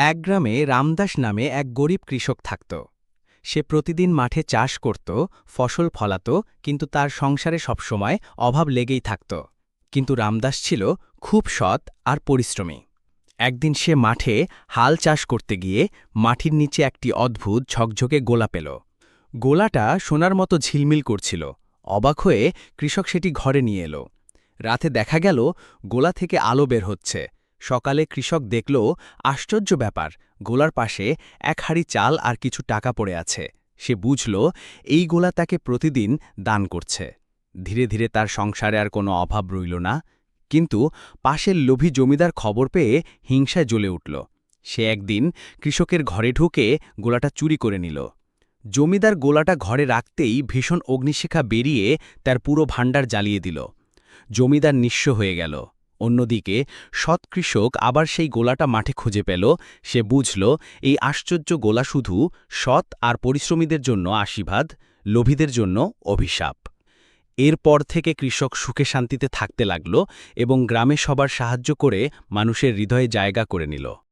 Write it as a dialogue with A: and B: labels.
A: এক গ্রামে রামদাস নামে এক গরিব কৃষক থাকত। সে প্রতিদিন মাঠে চাষ করত, ফসল ফলাত, কিন্তু তার সংসারে সবসময় অভাব লেগেই থাকত। কিন্তু রামদাস ছিল খুব সৎ আর পরিশ্রমী। একদিন সে মাঠে হাল চাষ করতে গিয়ে মাটির নিচে একটি অদ্ভুত ঝকঝকে গোলা পেল। গোলাটা সোনার মতো ঝিলমিল করছিল। অবাক হয়ে কৃষক সেটি ঘরে নিয়ে এলো। রাতে দেখা গেল গোলা থেকে আলো বের হচ্ছে। সকালে কৃষক দেখল আশ্চর্য ব্যাপার, গোলার পাশে এক হাঁড়ি চাল আর কিছু টাকা পড়ে আছে। সে বুঝল এই গোলা তাকে প্রতিদিন দান করছে। ধীরে ধীরে তার সংসারে আর কোনো অভাব রইল না। কিন্তু পাশের লোভী জমিদার খবর পেয়ে হিংসায় জ্বলে উঠল। সে একদিন কৃষকের ঘরে ঢুকে গোলাটা চুরি করে নিল। জমিদার গোলাটা ঘরে রাখতেই ভীষণ অগ্নিশিখা বেরিয়ে তার পুরো ভাণ্ডার জ্বালিয়ে দিল। জমিদার নিঃস্ব হয়ে গেল। অন্যদিকে সৎ কৃষক আবার সেই গোলাটা মাঠে খুঁজে পেল। সে বুঝল এই আশ্চর্য গোলা শুধু সৎ আর পরিশ্রমীদের জন্য আশীর্বাদ, লোভীদের জন্য অভিশাপ। এরপর থেকে কৃষক সুখে শান্তিতে থাকতে লাগল এবং গ্রামে সবার সাহায্য করে মানুষের হৃদয়ে জায়গা করে নিল।